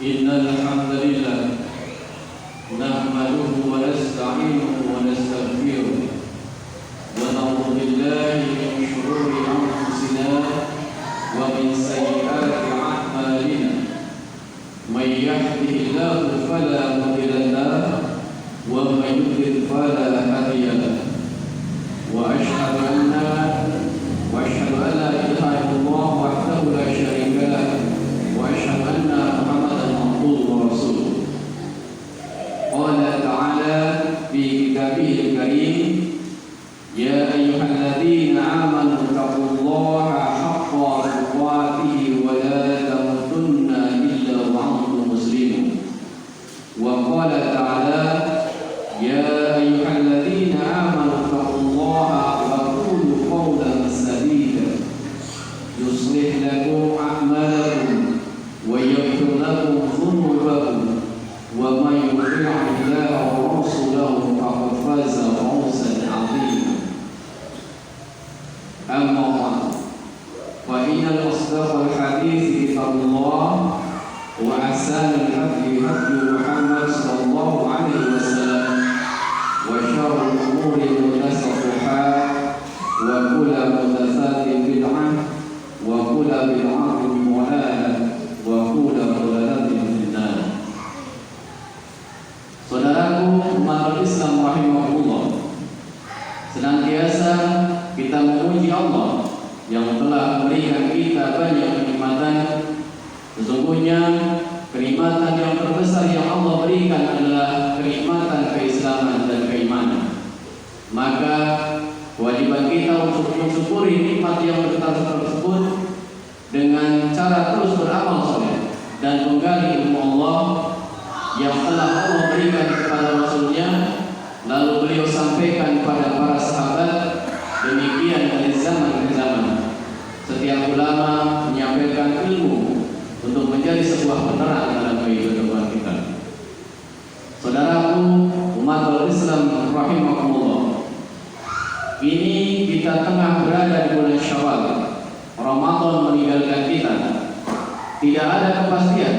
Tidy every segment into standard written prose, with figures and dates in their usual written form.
إن الحمد لله نحمده ونستعينه ونستغفره ونعوذ بالله من شرور أنفسنا ومن سيئات أعمالنا من يهده الله فلا مضل له ومن يضلل فلا هادي له وأشهد أن لا إله إلا الله وحده لا شريك له وأشهد أن محمدا عبده ورسوله. قال تعالى في كتابه الكريم: يا أيها الذين آمنوا اتقوا الله حق تقاته ولا تموتن إلا وأنتم مسلمون. وقال تعالى: يا أيها الذين آمنوا اتقوا الله وقولوا قولا سديدا يصلح لكم أعمالكم ويغفر لكم ذنوبكم ومن يطع الله ورسوله فقد فاز فوزا عظيما. أما بعد فإن أصدق الحديث كتاب الله وأحسن الهدي هدي محمد صلى الله عليه وسلم وشر الأمور محدثاتها وكل محدثات بدعة وكل بدعة ضلالة وكل ضلالة في النار. Saudaraku umat Islam rahimahullah, senantiasa kita memuji Allah yang telah memberikan kita banyak kenikmatan. Sesungguhnya kenikmatan yang terbesar yang Allah berikan adalah kenikmatan keislaman dan keimanan. Maka kewajiban kita untuk mensyukuri nikmat yang tersebut dengan cara terus beramal saleh dan menggali ilmu Allah yang telah Allah berikan kepada Rasulnya, lalu beliau sampaikan kepada para sahabat. Demikian dari zaman ke zaman, setiap ulama menyampaikan ilmu untuk menjadi sebuah penerang dalam kehidupan kita. Saudaraku umat Islam rahimahullah, ini kita tengah berada di bulan Syawal. Ramadan meninggalkan kita. Tidak ada kepastian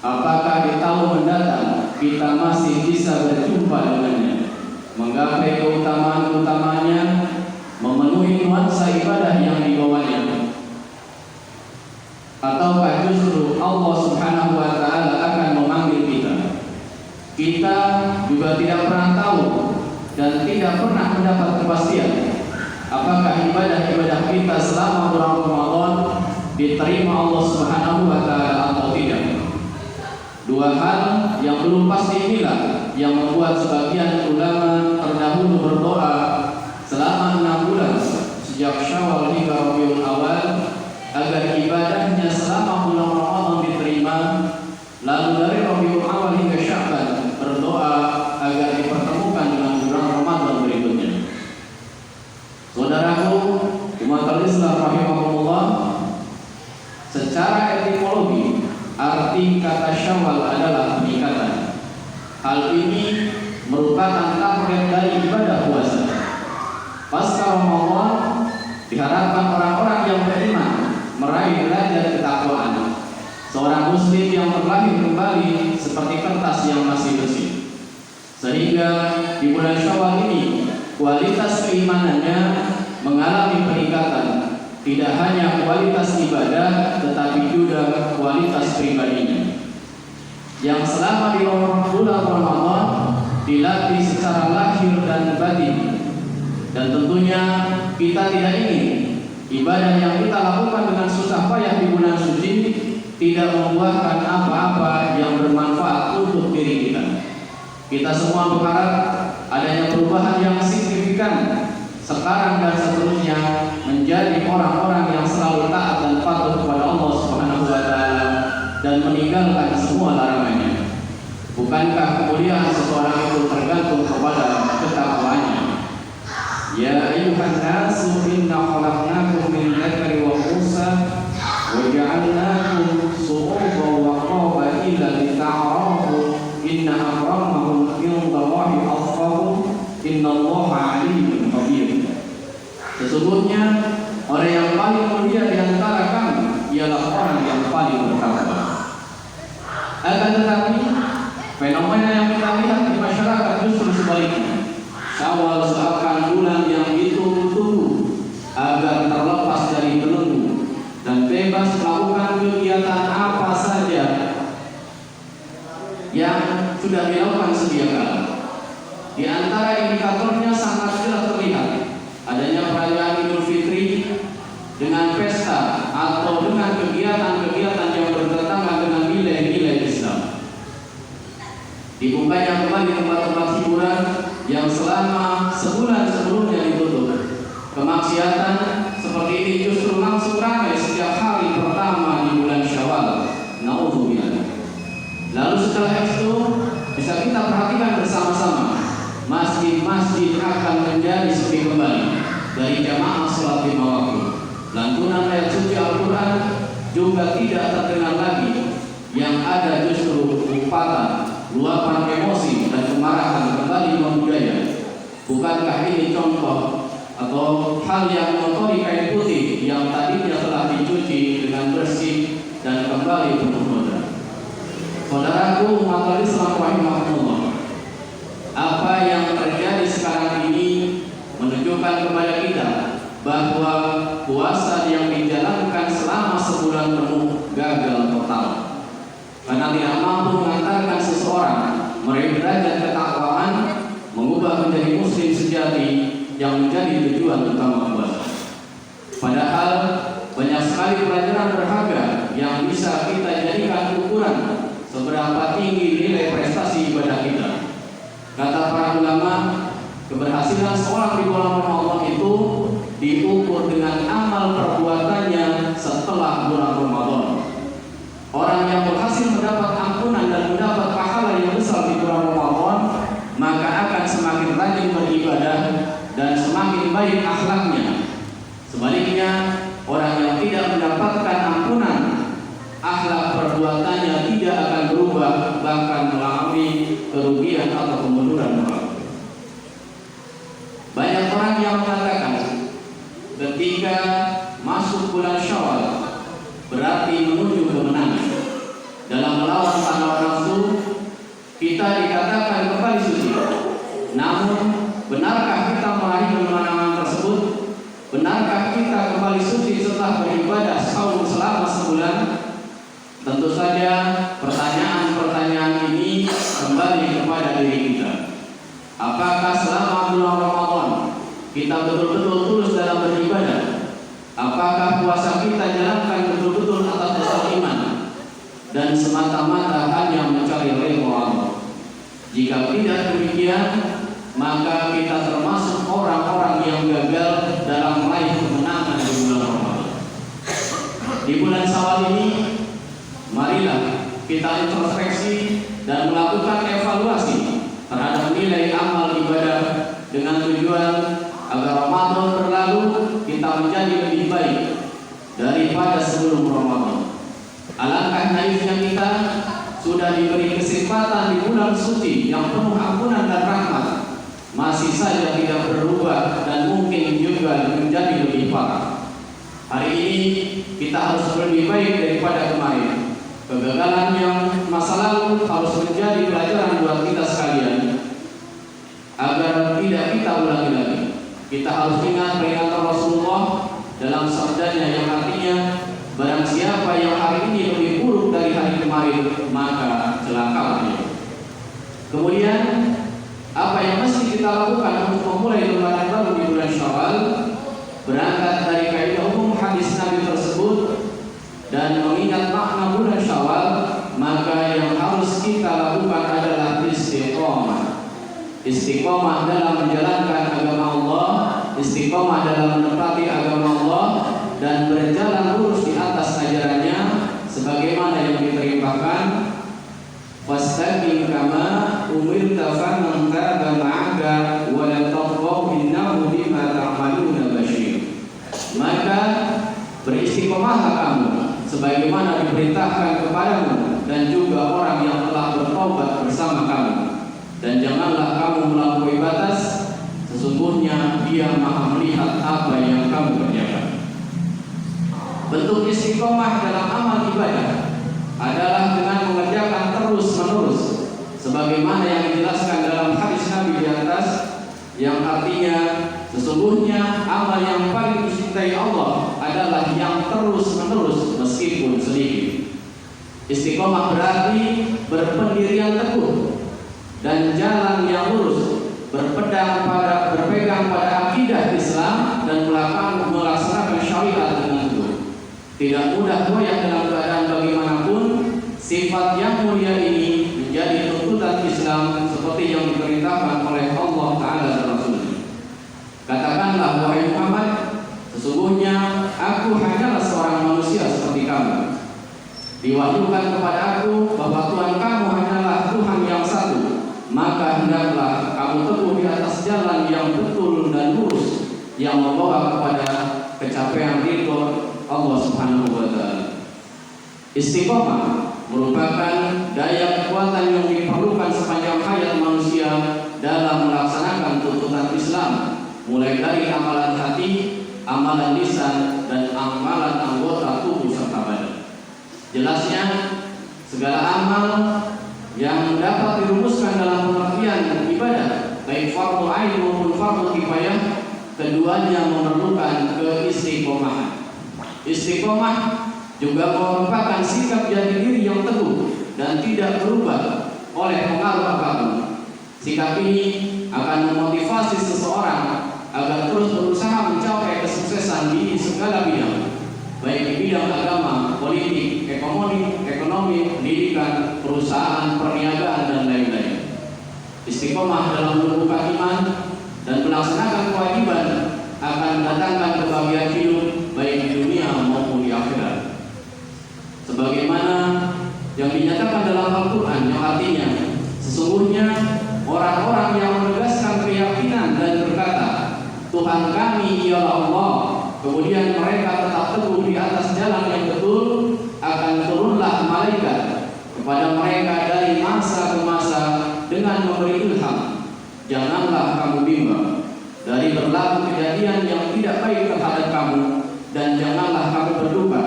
apakah di tahun mendatang kita masih bisa berjumpa dengannya, menggapai keutamaan-utamanya, memenuhi nuansa ibadah yang dibawanya, ataukah justru Allah Subhanahu wa Ta'ala akan memanggil kita. Kita juga tidak pernah tahu dan tidak pernah mendapat kepastian apakah ibadah-ibadah kita selama bulan Ramadan diterima Allah Subhanahu wa Ta'ala atau tidak. Dua hal yang belum pasti inilah yang membuat sebagian ulama terdahulu berdoa selama 6 bulan sejak Syawal hingga Rabiul Awal agar ibadahnya selama bulan Ramadan diterima, lalu dari Rabiul Awal hingga Sya'ban berdoa agar dipertemukan dengan bulan Ramadan berikutnya. Saudaraku umat Islam rahimahullah, secara etimologi arti kata Syawal adalah peningkatan. Hal ini merupakan target dari ibadah puasa. Pasca Ramadan diharapkan orang-orang yang beriman meraih derajat ketakwaan. Seorang muslim yang terlahir kembali seperti kertas yang masih bersih. Sehingga di bulan Syawal ini kualitas keimanannya mengalami peningkatan. Tidak hanya kualitas ibadah, tetapi juga kualitas pribadinya, yang selama di bulan Ramadan dilatih secara lahir dan batin. Dan tentunya kita tidak ingin ibadah yang kita lakukan dengan susah payah di bulan suci tidak membuahkan apa-apa yang bermanfaat untuk diri kita. Kita semua berharap adanya perubahan yang signifikan sekarang dan seterusnya, menjadi orang-orang yang selalu taat dan patuh kepada Allah Subhanahu wa Ta'ala dan meninggalkan semua larangannya. Bukankah kemuliaan seseorang itu tergantung kepada ketakwaannya? Ya ayyuhan nasu inna khalaqnakum min dzakari wa unsa wa ja'alnakum shu'uban wa qabaila lita'arafu inna akramakum indallahi atqakum innallaha alimun khabir. Sesungguhnya orang yang paling mulia di antara kami ialah orang yang paling bertakwa. Akan tetapi fenomena yang kita lihat di masyarakat justru sebaliknya. Syawal seakan bulan yang ditunggu-tunggu agar terlepas dari belenggu dan bebas melakukan kegiatan apa saja yang sudah dilakukan sedia kala. Di antara indikatornya sangat jelas terlihat adanya perayaan Idul Fitri dengan pesta atau dengan kegiatan-kegiatan yang bertentangan dengan nilai-nilai Islam. Dibukanya kembali tempat-tempat hiburan yang selama sebulan sebelumnya ditutup. Kemaksiatan seperti ini justru langsung ramai setiap hari pertama di bulan Syawal. Naudzubillah. Lalu setelah itu bisa kita perhatikan bersama-sama, masjid-masjid akan menjadi sepi kembali dari jamaah sholat lima waktu. Lantunan ayat suci Al-Quran juga tidak terdengar lagi. Yang ada justru umpatan, luapan emosi dan kemarahan kembali membudaya. Bukankah ini contoh atau hal yang mengotori kain putih yang tadinya telah dicuci dengan bersih dan kembali penuh noda? Saudaraku umat Islam rahimahumullah, apa yang terjadi sekarang ini menunjukkan kepada kita bahwa puasa yang dijalankan selama sebulan penuh gagal total, karena tidak mampu mengantarkan seseorang meraih derajat ketakwaan, mengubah menjadi muslim sejati yang menjadi tujuan utama puasa. Padahal banyak sekali pelajaran berharga yang bisa kita jadikan ukuran seberapa tinggi nilai prestasi ibadah kita. Kata para ulama, keberhasilan seorang di bulan Ramadan itu diukur dengan amal perbuatannya setelah bulan Ramadan. Orang yang berhasil mendapat ampunan dan mendapat pahala yang besar di bulan Ramadan, maka akan semakin rajin beribadah dan semakin baik akhlaknya. Sebaliknya, orang yang tidak mendapatkan ampunan, akhlak perbuatannya tidak akan berubah, bahkan mengalami kerugian atau kemunduran moral. Banyak orang yang mengatakan ketika masuk bulan Syawal berarti menuju kemenangan. Dalam melawan hawa nafsu kita dikatakan kembali suci. Namun benarkah kita meraih kemenangan tersebut? Benarkah kita kembali suci setelah beribadah saum selama sebulan? Tentu saja pertanyaan-pertanyaan ini kembali kepada diri kita. Apakah selama bulan Ramadan kita betul-betul tulus dalam beribadah? Apakah puasa kita jalankan betul-betul atas dasar iman dan semata-mata hanya mencari ridha Allah? Jika tidak demikian, maka kita termasuk orang-orang yang gagal dalam meraih kemenangan di bulan Ramadan. Di bulan Syawal ini, marilah kita introspeksi dan melakukan evaluasi terhadap nilai amal ibadah dengan tujuan agar Ramadan berlalu kita menjadi lebih baik daripada sebelum Ramadan. Alangkah naifnya kita sudah diberi kesempatan di bulan suci yang penuh ampunan dan rahmat, masih saja tidak berubah dan mungkin juga menjadi lebih parah. Hari ini kita harus lebih baik daripada kemarin. Kegagalan yang masa lalu harus menjadi pelajaran buat kita sekalian agar tidak kita ulangi lagi. Kita harus ingat peringatan Rasulullah dalam sabdanya yang artinya, barang siapa yang hari ini lebih buruk dari hari kemarin, maka celakalah dia. Kemudian apa yang mesti kita lakukan untuk memulai lembaran baru di bulan Syawal? Berangkat dari kaidah umum hadis Nabi tersebut dan mengingat makna bulan Syawal, maka yang harus kita lakukan adalah istiqomah. Istiqomah dalam menjalankan agama Allah, istiqomah dalam menepati agama Allah, dan berjalan lurus di atas ajarannya sebagaimana yang diperintahkan. Fastaqim kama umirta faman taba ma'aka wa la taqaw innahu bima ta'maluna basyir. Maka beristiqomahlah kamu sebagaimana diperintahkan kepadamu dan juga orang yang telah bertobat bersama kamu, dan janganlah kamu melampaui batas, sesungguhnya Dia Maha melihat apa yang kamu kerjakan. Bentuk istiqomah dalam amal ibadah adalah dengan mengerjakan Sesungguhnya amal yang paling dicintai Allah adalah yang terus-menerus meskipun sedikit. Istiqomah berarti berpendirian teguh dan jalan yang lurus, berpegang pada akidah Islam dan melaksanakan syariat dengan teguh. Tidak mudah goyah dalam keadaan bagaimanapun. Sifat yang mulia ini menjadi tuntutan Islam seperti yang diperintahkan oleh Allah Ta'ala dan Rasulnya. Katakanlah, wahai Muhammad, sesungguhnya aku hanyalah seorang manusia seperti kamu. Diwahyukan kepada aku bahwa Tuhan kamu hanyalah Tuhan yang satu. Maka hendaklah kamu teguh di atas jalan yang betul dan lurus, yang membawa kepada pencapaian ridho Allah Subhanahu wa Ta'ala. Istiqomah merupakan daya kekuatan yang diperlukan sepanjang hayat manusia dalam melaksanakan tuntutan Islam, mulai dari amalan hati, amalan lisan, dan amalan anggota tubuh serta badan. Jelasnya, segala amal yang dapat dirumuskan dalam pengertian ibadah, baik fardu ain maupun fardu kifayah, keduanya memerlukan keistiqomahan. Istiqomah juga merupakan sikap jati diri yang teguh dan tidak berubah oleh pengaruh apapun. Sikap ini akan memotivasi seseorang agar terus berusaha mencapai kesuksesan di segala bidang, baik di bidang agama, politik, ekonomi, pendidikan, perusahaan, perniagaan, dan lain-lain. Istiqomah dalam menumbuhkan iman dan melaksanakan kewajiban akan mendatangkan kebahagiaan hidup baik di dunia maupun di akhirat. Sebagaimana yang dinyatakan dalam Al-Quran, yang artinya sesungguhnya orang-orang yang menegaskan keyakinan dan berkata, Tuhan kami ialah Allah, kemudian mereka tetap teguh di atas jalan yang betul, akan turunlah malaikat kepada mereka dari masa ke masa dengan memberi ilham. Janganlah kamu bimbang dari berlaku kejadian yang tidak baik terhadap kamu, dan janganlah kamu berduka,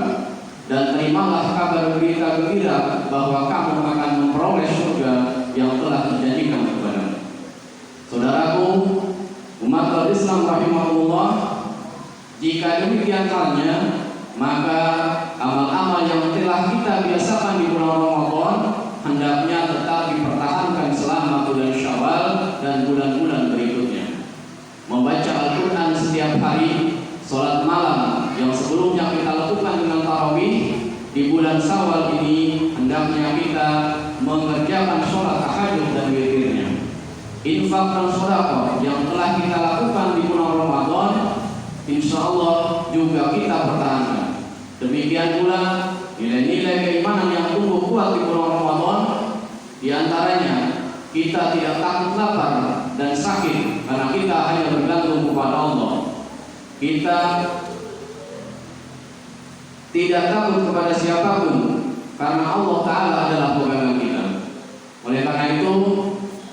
dan terimalah kabar berita gembira bahwa kamu akan memperoleh surga yang telah dijanjikan kepadamu. Saudaraku, umat Islam rahimahullah, jika demikian halnya, maka amal-amal yang telah kita biasakan di bulan Ramadan hendaknya tetap dipertahankan selama bulan Syawal dan bulan-bulan berikutnya. Membaca Al-Quran setiap hari, sholat malam yang sebelumnya kita lakukan dengan tarawih, di bulan Syawal ini hendaknya kita mengerjakan sholat tahajud dan witirnya. Infak dan sedekah yang telah kita lakukan di bulan Ramadan, insya Allah juga kita pertahankan. Demikian pula nilai-nilai keimanan yang tumbuh kuat di bulan Ramadan, di antaranya kita tidak takut lapar dan sakit karena kita hanya bergantung kepada Allah. Kita tidak takut kepada siapapun karena Allah Ta'ala adalah pegangan kita. Oleh karena itu,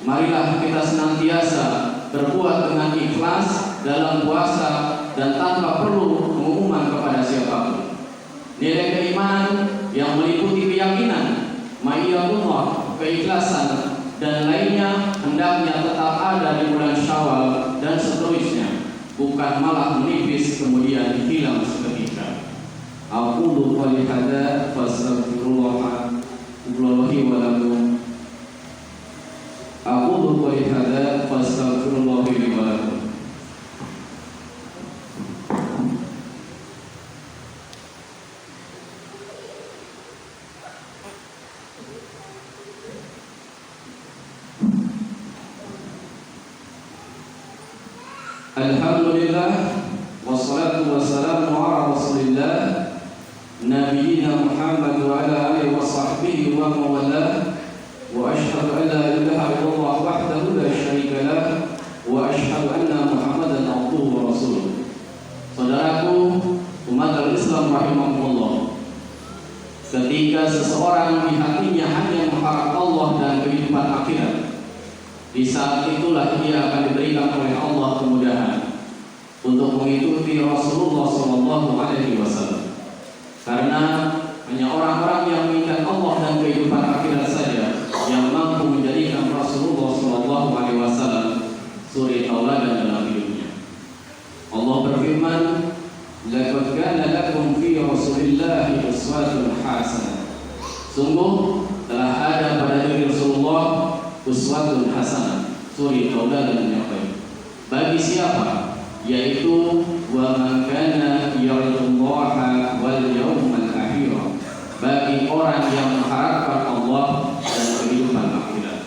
marilah kita senantiasa berbuat dengan ikhlas dalam puasa dan tanpa perlu pengumuman kepada siapapun. Nilai keimanan yang meliputi keyakinan, ma'iyatullah, keikhlasan, dan lainnya hendaknya tetap ada di bulan Syawal dan seterusnya, bukan malah menipis kemudian hilang seketika. Aqulu qouli hadza fastaghfirullah li wa lakum. Aqulu qouli hadza fastaghfirullah li wa lakum. Alhamdulillah, wassalatu wassalamu ala Rasulillah Nabiyyina Muhammad wa ala alihi wa sahbihi wa mawalah. Wa ashhadu an la ilaha illallah wahdahu la syarika lah, wa ashhadu anna Muhammadan abduhu wa rasuluh. Saudaraku, umat Islam rahimahumullah, ketika seseorang di hatinya hanya mengharap Allah dan kehidupan akhirat, di saat itulah dia akan diberikan oleh Allah kemudahan untuk mengikuti Rasulullah SAW. Karena hanya orang-orang yang menginginkan Allah dan kehidupan akhirat saja yang mampu menjadikan Rasulullah SAW suri tauladan dalam hidupnya. Rasulillah uswatun hasanah. Sungguh telah ada pada diri Rasulullah uswatun hasanah, suri tauladan yang baik. Bagi siapa? Yaitu wa man kana yarjullaha wal yawmal akhir. Bagi orang yang mengharapkan Allah dan kehidupan akhirat.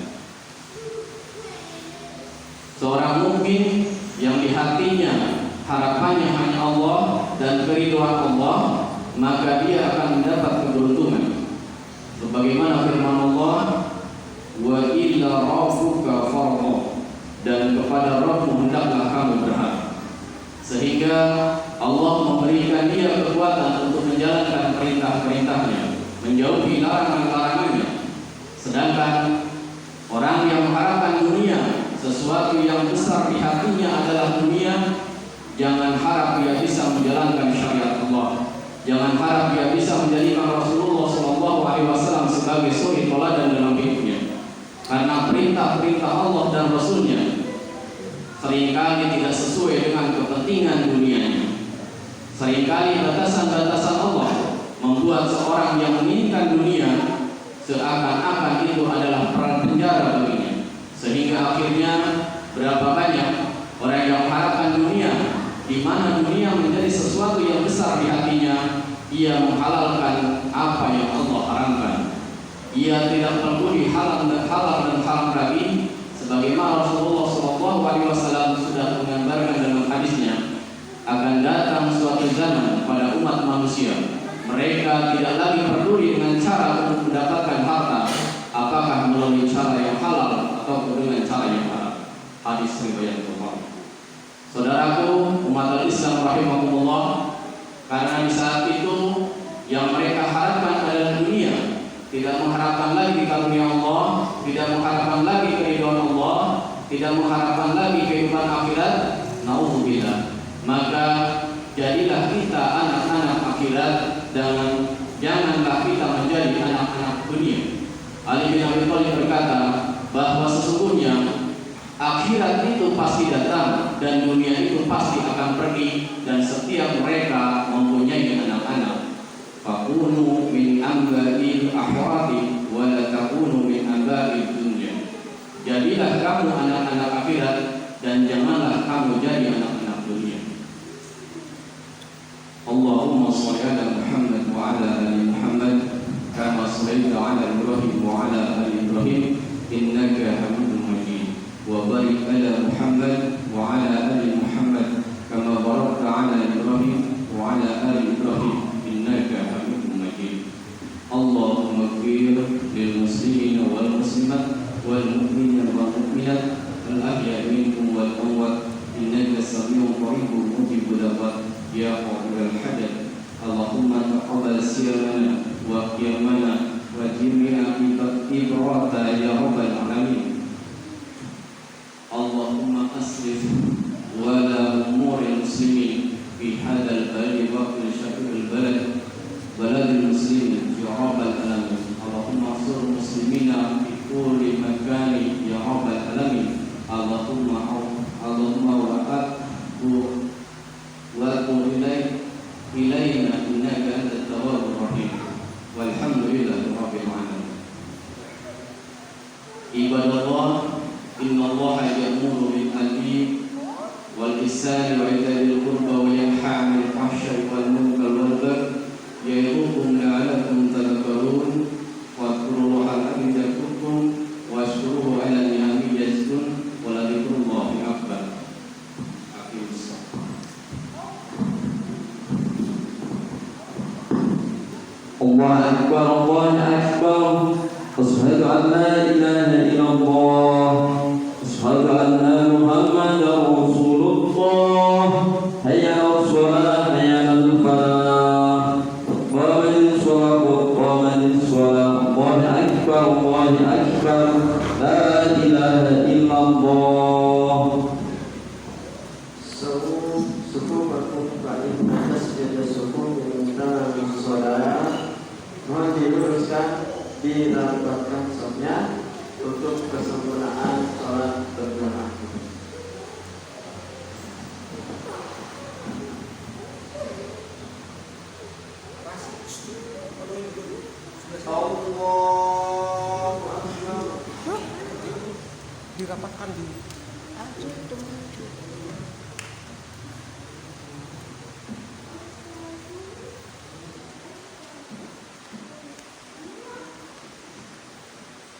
Seorang mukmin yang di hatinya harapannya hanya Allah dan keridhaan Allah, maka dia akan mendapat keberuntungan. Sebagaimana firman Allah, wa illa rabbuka farghab, dan kepada Rabbmu hendaklah kamu berharap. Sehingga Allah memberikan dia kekuatan untuk menjalankan perintah-perintahnya, menjauhi larangan-larangannya. Sedangkan orang yang mengharapkan dunia, sesuatu yang besar di hatinya adalah dunia, jangan harap dia bisa menjalankan syariat Allah. Jangan harap dia bisa menjadikan Rasulullah SAW sebagai suri tauladan dalam hidupnya. Karena perintah-perintah Allah dan Rasulnya seringkali tidak sesuai dengan kepentingan dunianya. Seringkali batasan-batasan Allah membuat seorang yang menginginkan dunia seakan-akan itu adalah perang penjara baginya. Sehingga akhirnya berapa banyak orang yang mengharapkan dunia, di mana dunia menjadi sesuatu yang besar di hatinya, ia menghalalkan apa yang Allah haramkan. Ia tidak peduli halal dan haram lagi, sebagaimana Rasulullah SAW sudah menggambarkan dalam hadisnya, akan datang suatu zaman pada umat manusia, mereka tidak lagi peduli dengan cara untuk mendapatkan harta, apakah melalui cara yang halal atau dengan cara yang haram. Hadis riwayat Bukhari. Saudaraku umat Islam rahimakumullah, karena di saat itu yang mereka harapkan adalah dunia, tidak mengharapkan lagi karunia Allah, tidak mengharapkan lagi keridhaan Allah, tidak mengharapkan lagi kehidupan akhirat. Nauzubillah. Maka jadilah kita anak-anak akhirat dan janganlah kita menjadi anak-anak dunia. Ali bin Abi Thalib berkata bahwa sesungguhnya akhirat itu pasti datang dan dunia itu pasti akan pergi, dan setiap mereka mempunyai anak-anak. Fakunu min ambail akhirati wa la takunu min ambail dunya. Jadilah kamu anak-anak akhirat dan janganlah kamu jadi anak-anak dunia. Allahumma shalli ala Muhammad wa ala ali Muhammad kama shallaita ala Ibrahim wa ala ali Ibrahim innaka Hamidum Majid. Wa barik ala Muhammad wa ala ali Muhammad kama barakta ala Ibrahim wa ala ali Ibrahim innaka Hamidum Majid. Allahumma ighfir lil muslimina wal muslimat wal mu'minina wal mu'minat al ahya'i minhum wal amwat innaka samii'un qaribun mujibud da'wat ya qadirul hadath. Allahumma taqabbal siyamana wa qiyamana wa jami'a ibrata ya rabbal alamin. Allahumma asrif wala umuril muslimin fi hadzal baladi wa fil syahril balad baladil muslimin ya rabbal alamin. Allahumma ansur muslimina fi kulli makani ya rabbal alamin. Allahumma wa'atu ilayna innaka antat tawwabur rahim. Walhamdulillahi rabbil alamin. Ibadallah, innallaha ya'muru bil 'adli wal ihsani wa ita'i dzil qurba wa yanha 'anil fahsya'i wal munkari wal baghi ya'idukum la'allakum tadhakkarun. Wadhkurullaha la'allakum tadhakkarun washkuruhu 'ala ni'amihi yazidun wa la dzikrullahi akbar. الله أكبر الله أكبر أشهد أن لا إله إلا الله أشهد أن محمدا رسول الله حي على الصلاة حي على الفلاح قامت الصلاة قامت الصلاة الله أكبر لا إله إلا الله. Suku berkumpul atas jaga suku diminta saudara mohon diluruskan dirapatkan sopnya untuk kesempurnaan sholat berjamaah. Allahu Akbar. Dirapatkan di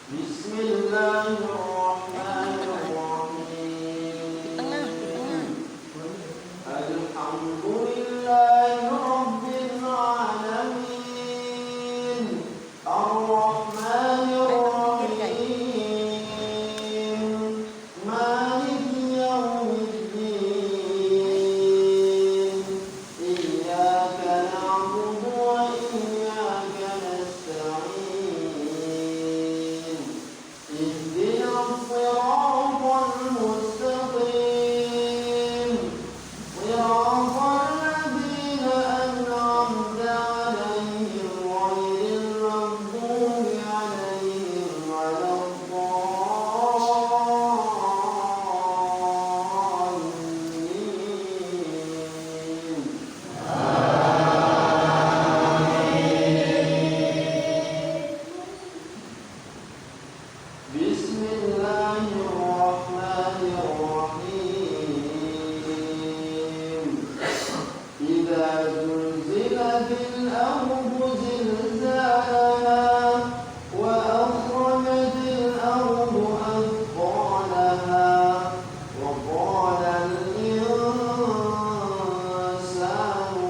Bismillahirrahmanirrahim. tengah. Alhamdulillahi Rabbil Alamin. Ar-Rahmanir Rahim. Maliki yawmiddin. Iyyaka na'budu wa iyyaka nasta'in. Ihdinas siratal mustaqim. صراط الذين أنعمت عليهم غير المغضوب عليهم ولا الضالين. بسم الله الرحمن الرحيم. إذا زلزلت الأرض زلزالها وأخرجت الأرض أثقالها وقال الإنسان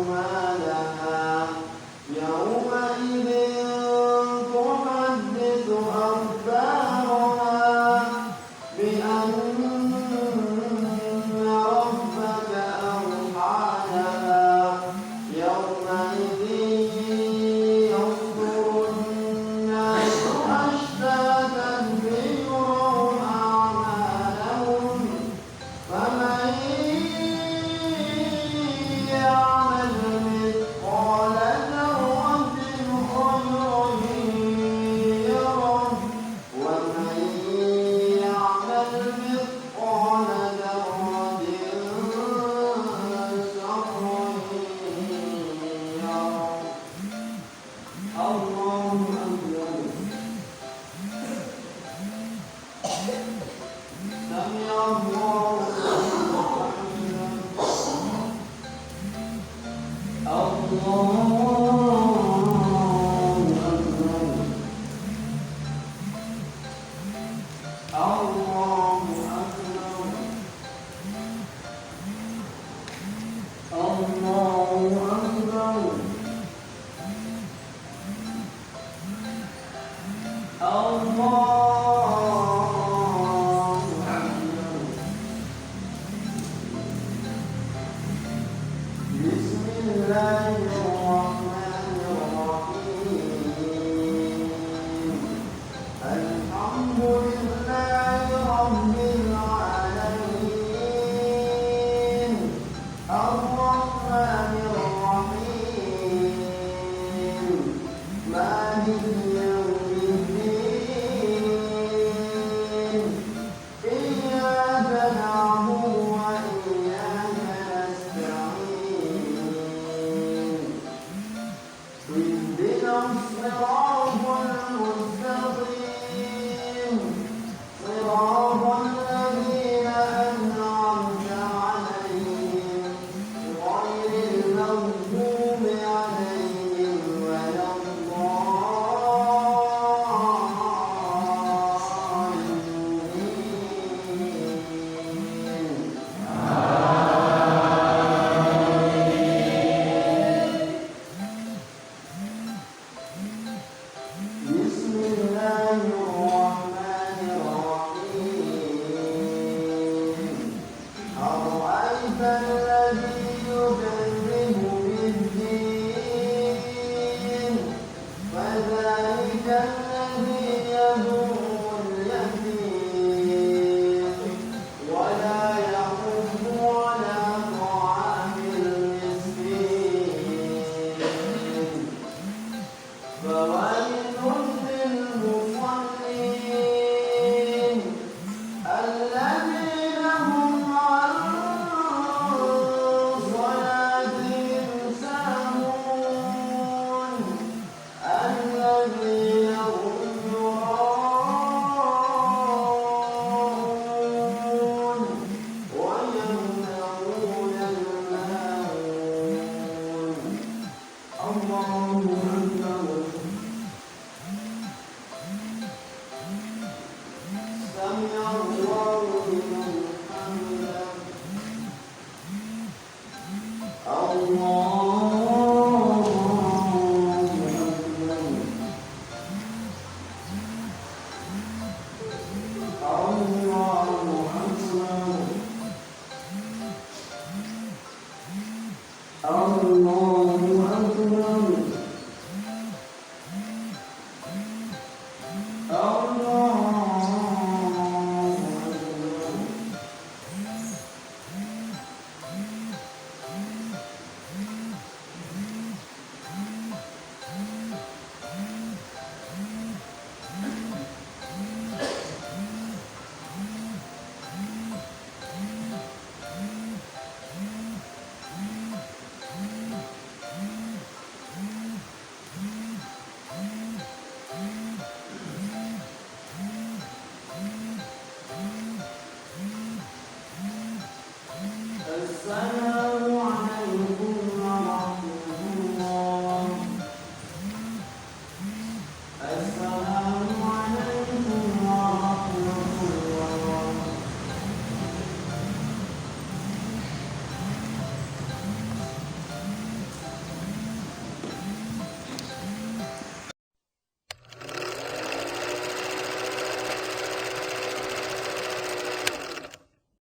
ما لها يومئذ تحدث أخبارها بأن ربك أوحى لها يومئذ يصدر الناس أشتاتا ليروا أعمالهم فمن يعمل مثقال ذرة خيرا يره ومن يعمل مثقال ذرة شرا يره. الله أكبر. سمع الله لمن حمده. الحمد لله رب العالمين الرحمن الرحيم مالك يوم الدين إياك نعبد وإياك نستعين اهدنا الصراط المستقيم صراط الذين أنعمت عليهم غير المغضوب عليهم ولا الضالين. بسم الله الرحمن الرحيم. أرأيت الذي يكذب بالدين فذلك الذي